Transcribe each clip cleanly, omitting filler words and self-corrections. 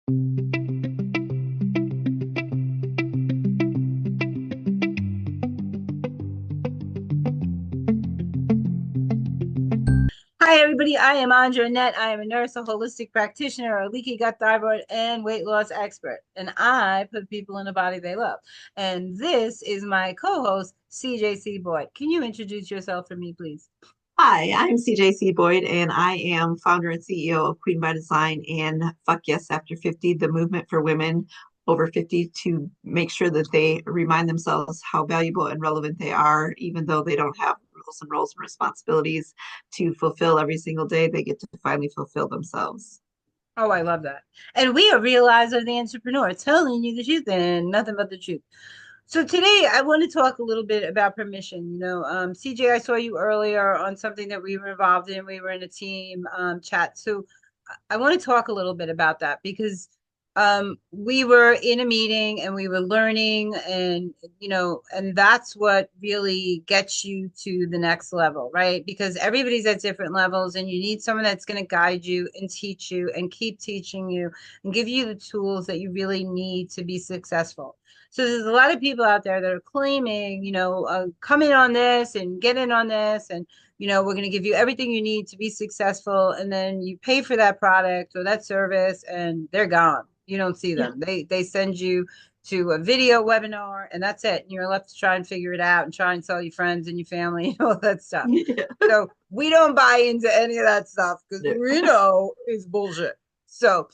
Hi, everybody. I am Andra Annette. I am a nurse, a holistic practitioner, a leaky gut, thyroid, and weight loss expert. And I put people in a body they love. And this is my co host, CJC Boyd. Can you introduce yourself for me, please? Hi, I'm CJC Boyd, and I am founder and CEO of Queen by Design and Fuck Yes After 50, the movement for women over 50 to make sure that they remind themselves how valuable and relevant they are, even though they don't have rules and roles and responsibilities to fulfill every single day. They get to finally fulfill themselves. Oh, I love that. And we are Realizer the Entrepreneur, telling you the truth and nothing but the truth. So today I want to talk a little bit about permission. CJ, I saw you earlier on something that we were involved in. We were in a team chat. So I want to talk a little bit about that because we were in a meeting and we were learning, and that's what really gets you to the next level, right? Because everybody's at different levels and you need someone that's going to guide you and teach you and keep teaching you and give you the tools that you really need to be successful. So there's a lot of people out there that are claiming, come in on this and get in on this, and we're going to give you everything you need to be successful. And then you pay for that product or that service and they're gone. You don't see Yeah. them. They send you to a video webinar and that's it. And you're left to try and figure it out and try and tell your friends and your family and all that stuff. Yeah. So we don't buy into any of that stuff because No. we know it's bullshit. So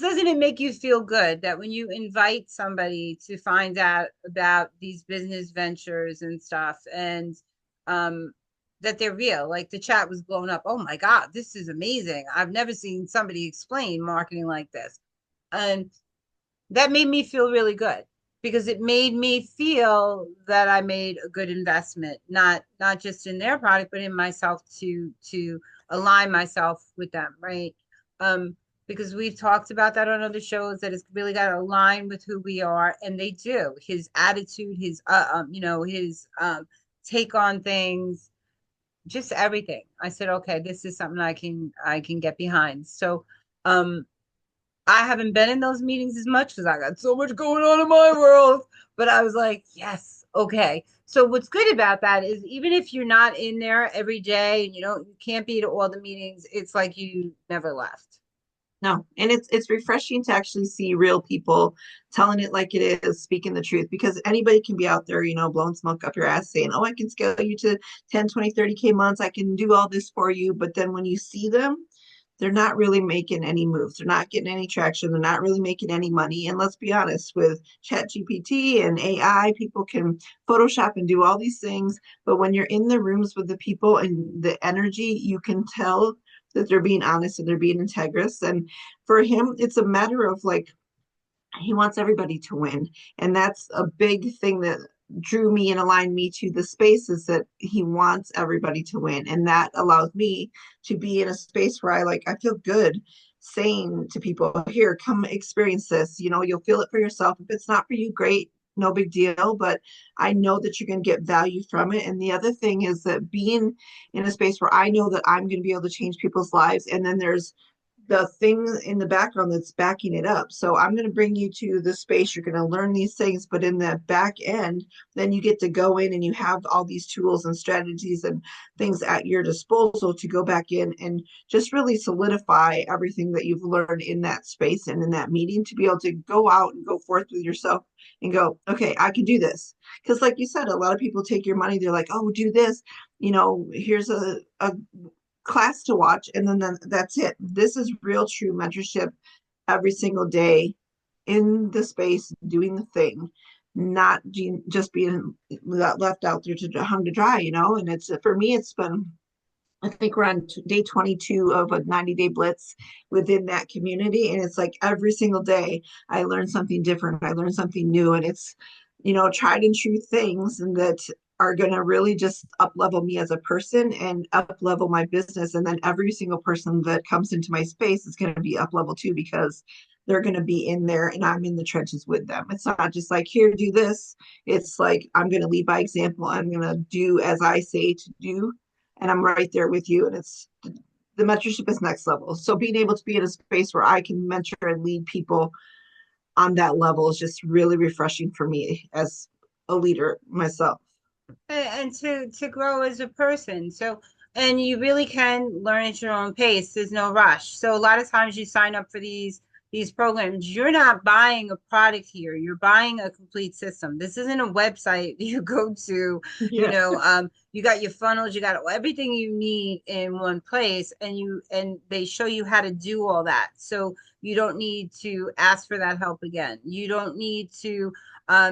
doesn't it make you feel good that when you invite somebody to find out about these business ventures and stuff, and um that they're real? Like the chat was blown up. Oh my God, this is amazing. I've never seen somebody explain marketing like this. And that made me feel really good because it made me feel that I made a good investment, not just in their product, but in myself to align myself with them, right? Um, because we've talked about that on other shows that it's really got to align with who we are, and they do. His attitude, his take on things, just everything. I said, okay, this is something I can get behind. So, um, I haven't been in those meetings as much because I got so much going on in my world. But I was like, yes, okay. So what's good about that is even if you're not in there every day and you can't be to all the meetings, it's like you never left. No, and it's refreshing to actually see real people telling it like it is, speaking the truth, because anybody can be out there, blowing smoke up your ass saying, "Oh, I can scale you to 10, 20, 30K months. I can do all this for you." But then when you see them, they're not really making any moves. They're not getting any traction. They're not really making any money. And let's be honest, with Chat GPT and AI, people can Photoshop and do all these things. But when you're in the rooms with the people and the energy, you can tell that they're being honest and they're being integrous. And for him, it's a matter of like he wants everybody to win. And that's a big thing that drew me and aligned me to the space, is that he wants everybody to win. And that allows me to be in a space where I feel good saying to people, here, come experience this. You'll feel it for yourself. If it's not for you, great, no big deal. But I know that you're going to get value from it. And the other thing is that being in a space where I know that I'm going to be able to change people's lives, and then there's the thing in the background that's backing it up. So I'm going to bring you to the space. You're going to learn these things, but in the back end, then you get to go in and you have all these tools and strategies and things at your disposal to go back in and just really solidify everything that you've learned in that space and in that meeting, to be able to go out and go forth with yourself and go, okay, I can do this. Because like you said, a lot of people take your money. They're like, oh, do this. Here's a class to watch, and then that's it. This is real true mentorship every single day in the space doing the thing, not just being left out there to hung to dry. And it's, for me, it's been, I think we're on day 22 of a 90-day blitz within that community. And it's like every single day I learn something different. I learn something new. And it's, tried and true things, and that are going to really just up level me as a person and up level my business. And then every single person that comes into my space is going to be up level too, because they're going to be in there and I'm in the trenches with them. It's not just like, here, do this. It's like, I'm going to lead by example. I'm going to do as I say to do, and I'm right there with you. And it's the mentorship is next level. So being able to be in a space where I can mentor and lead people on that level is just really refreshing for me as a leader myself. And to grow as a person. So, and you really can learn at your own pace. There's no rush. So a lot of times you sign up for these programs, you're not buying a product here. You're buying a complete system. This isn't a website you go to, Yeah. you got your funnels, you got everything you need in one place, and they show you how to do all that. So you don't need to ask for that help again. You don't need to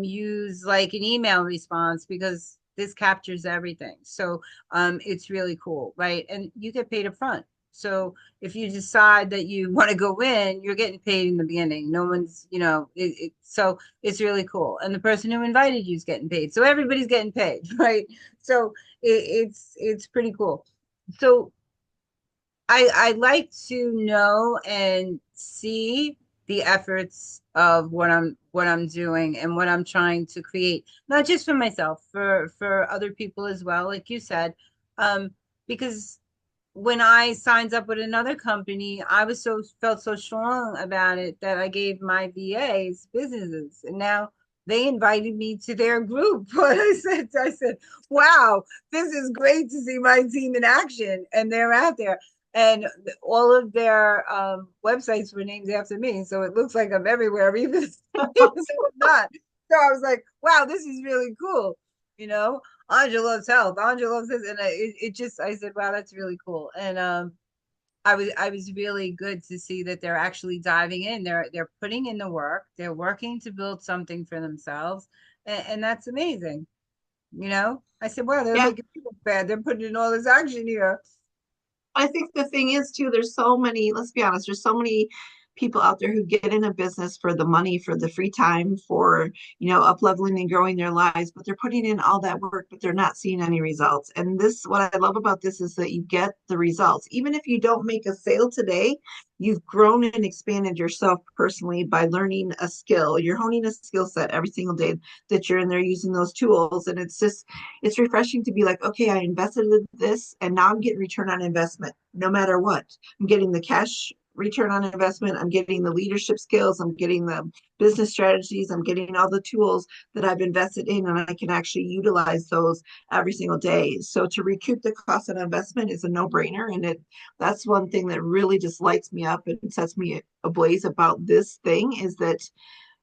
use like an email response because this captures everything. So it's really cool, right? And you get paid up front. So if you decide that you want to go in, you're getting paid in the beginning. No one's, so it's really cool. And the person who invited you is getting paid. So everybody's getting paid, right? So it's pretty cool. So I like to know and see the efforts of what I'm doing and what I'm trying to create, not just for myself, for other people as well, like you said. Because when I signed up with another company, I was so felt so strong about it that I gave my VAs businesses, and now they invited me to their group. But I said, wow, this is great to see my team in action, and they're out there. And all of their websites were named after me, so it looks like I'm everywhere, even even though I'm not. So I was like, wow, this is really cool, you know. Andra loves health. Andra loves this, and it just I said, wow, that's really cool. And I was really good to see that they're actually diving in. They're putting in the work. They're working to build something for themselves, and that's amazing. I said, wow, they're Yeah. making people bad. They're putting in all this action here. I think the thing is too, there's so many, let's be honest, there's so many people out there who get in a business for the money, for the free time, for, up leveling and growing their lives, but they're putting in all that work, but they're not seeing any results. And this, what I love about this is that you get the results. Even if you don't make a sale today, you've grown and expanded yourself personally by learning a skill. You're honing a skill set every single day that you're in there using those tools. And it's refreshing to be like, okay, I invested in this and now I'm getting return on investment no matter what. I'm getting the cash return on investment. I'm getting the leadership skills. I'm getting the business strategies. I'm getting all the tools that I've invested in, and I can actually utilize those every single day. So to recoup the cost of investment is a no-brainer, and that's one thing that really just lights me up and sets me ablaze about this thing is that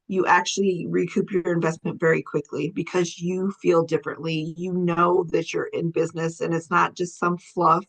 you actually recoup your investment very quickly because you feel differently. You know that you're in business and it's not just some fluff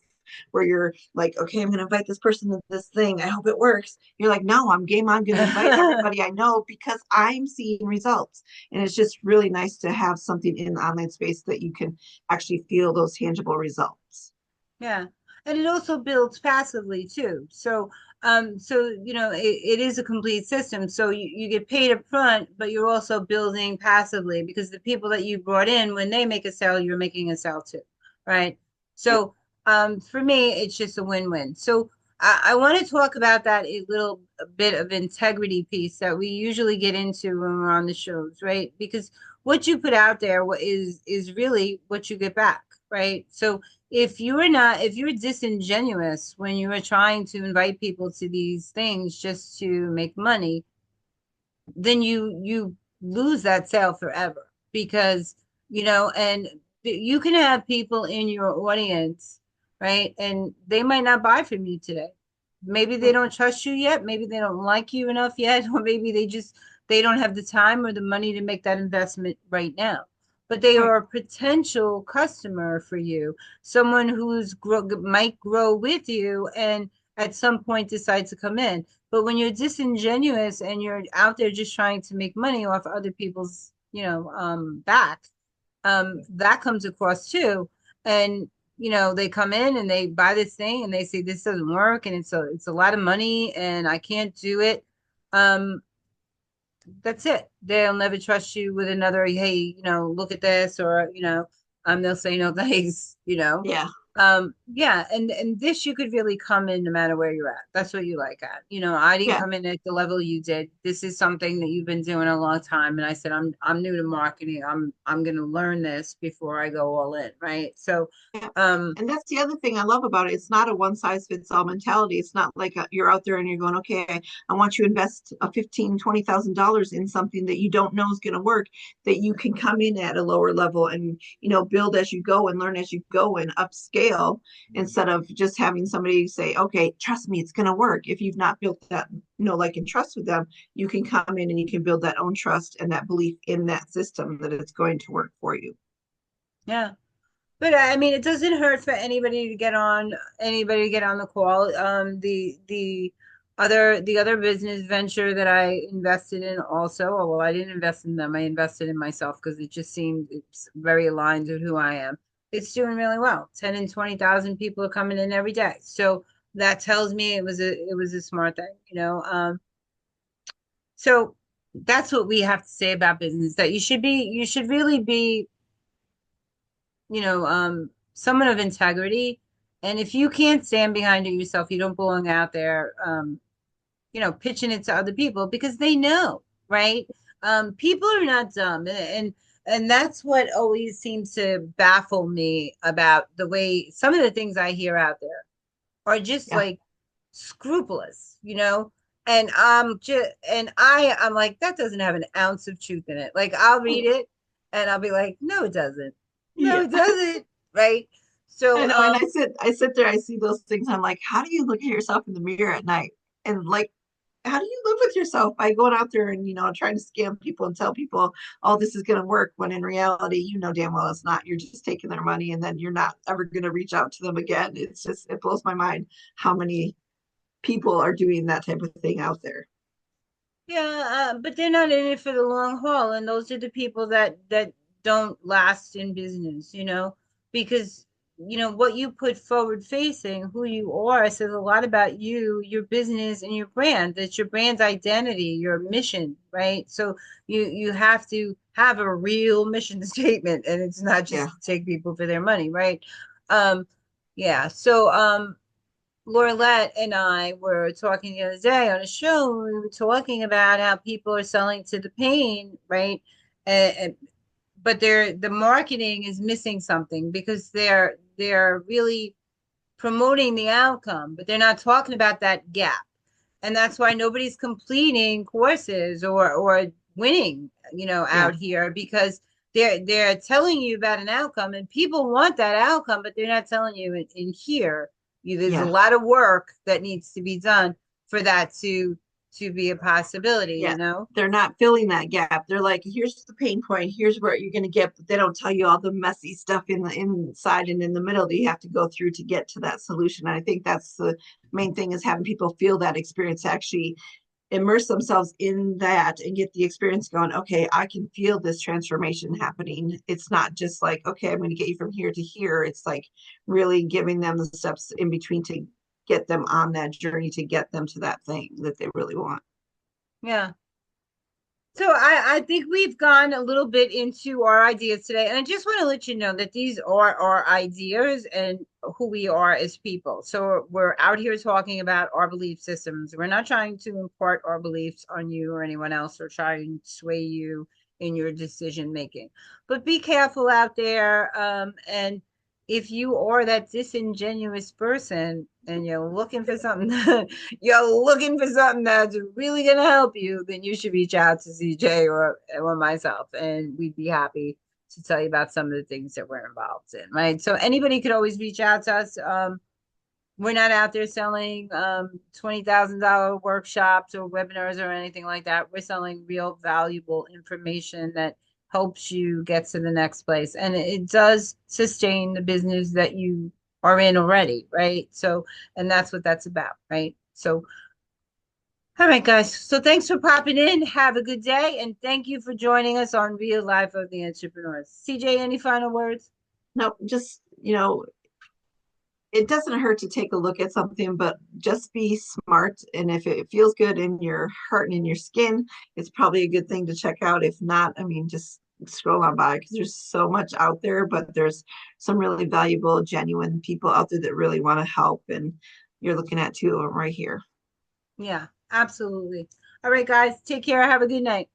where you're like, okay, I'm going to invite this person to this thing. I hope it works. You're like, no, I'm game. I'm going to invite everybody I know because I'm seeing results. And it's just really nice to have something in the online space that you can actually feel those tangible results. Yeah. And it also builds passively too. So it is a complete system. So you get paid up front, but you're also building passively because the people that you brought in, when they make a sale, you're making a sale too, right? Yep. So for me, it's just a win-win. So I want to talk about that a little bit of integrity piece that we usually get into when we're on the shows, right? Because what you put out there is really what you get back, right? So if you're disingenuous when you are trying to invite people to these things just to make money, then you lose that sale forever because and you can have people in your audience, right? And they might not buy from you today. Maybe they don't trust you yet, maybe they don't like you enough yet, or maybe they don't have the time or the money to make that investment right now, but they Right. are a potential customer for you, someone might grow with you and at some point decide to come in. But when you're disingenuous and you're out there just trying to make money off other people's, back, that comes across too. And they come in and they buy this thing and they say this doesn't work and it's a lot of money and I can't do it. Um, that's it. They'll never trust you with another, hey, look at this, or they'll say no thanks. Yeah. Yeah, and this you could really come in no matter where you're at. That's what you like at. I didn't Yeah. come in at the level you did. This is something that you've been doing a long time, and I said I'm new to marketing. I'm gonna learn this before I go all in, right? So, Yeah. um, And that's the other thing I love about it. It's not a one size fits all mentality. It's not like you're out there and you're going, okay, I want you to invest a 15, $20,000 in something that you don't know is going to work, that you can come in at a lower level and, build as you go and learn as you go and upscale instead of just having somebody say, okay, trust me, it's going to work. If you've not built that, like and trust with them, you can come in and you can build that own trust and that belief in that system that it's going to work for you. yeah. But I mean, it doesn't hurt for anybody to get on the call. The other business venture that I invested in also, although I didn't invest in them, I invested in myself because it just seemed it's very aligned with who I am. It's doing really well. 10 and 20,000 people are coming in every day. So that tells me it was a smart thing. So that's what we have to say about business, that you should really be someone of integrity. And if you can't stand behind it yourself, you don't belong out there, pitching it to other people because they know, right? People are not dumb. And that's what always seems to baffle me about the way some of the things I hear out there are just Yeah. like scrupulous. And I'm like, that doesn't have an ounce of truth in it. Like I'll read it and I'll be like, no, it doesn't. No, Yeah. it doesn't. Right. I So, know, and I sit there, I see those things. I'm like, how do you look at yourself in the mirror at night? And like, how do you live with yourself by going out there and trying to scam people and tell people, oh, this is going to work, when in reality, damn well it's not. You're just taking their money, and then you're not ever going to reach out to them again. It blows my mind how many people are doing that type of thing out there. yeah, but they're not in it for the long haul, and those are the people that don't last in business, because what you put forward facing, who you are, says a lot about you, your business, and your brand. That's your brand's identity, your mission, right? So you have to have a real mission statement, and it's not Yeah. just to take people for their money, right? Um, yeah. So Laurelette and I were talking the other day on a show. We were talking about how people are selling to the pain, right? And, but the marketing is missing something because they're really promoting the outcome, but they're not talking about that gap. And that's why nobody's completing courses or winning, Yeah. out here because they're telling you about an outcome and people want that outcome, but they're not telling you in here. There's a Yeah. lot of work that needs to be done for that to be a possibility, Yeah, they're not filling that gap. They're like, here's the pain point, here's where you're going to get, but they don't tell you all the messy stuff in the inside and in the middle that you have to go through to get to that solution. And I think that's the main thing, is having people feel that experience, actually immerse themselves in that and get the experience going, okay, I can feel this transformation happening. It's not just like, okay, I'm going to get you from here to here. It's like really giving them the steps in between to get them on that journey, to get them to that thing that they really want. Yeah. So I think we've gone a little bit into our ideas today, and I just want to let you know that these are our ideas and who we are as people. So we're out here talking about our belief systems. We're not trying to impart our beliefs on you or anyone else or try and sway you in your decision making. But be careful out there. And if you are that disingenuous person and you're looking for something that's really gonna help you, then you should reach out to CJ or myself, and we'd be happy to tell you about some of the things that we're involved in, right? So anybody could always reach out to us. We're not out there selling $20,000 workshops or webinars or anything like that. We're selling real valuable information that helps you get to the next place. And it does sustain the business that you are in already, right? So, and that's what that's about, right? So, all right, guys. So thanks for popping in. Have a good day. And thank you for joining us on Real Life of the Entrepreneurs. CJ, any final words? No, just, it doesn't hurt to take a look at something, but just be smart. And if it feels good in your heart and in your skin, it's probably a good thing to check out. If not, I mean, just scroll on by because there's so much out there, but there's some really valuable, genuine people out there that really want to help. And you're looking at two of them right here. Yeah, absolutely. All right, guys, take care. Have a good night.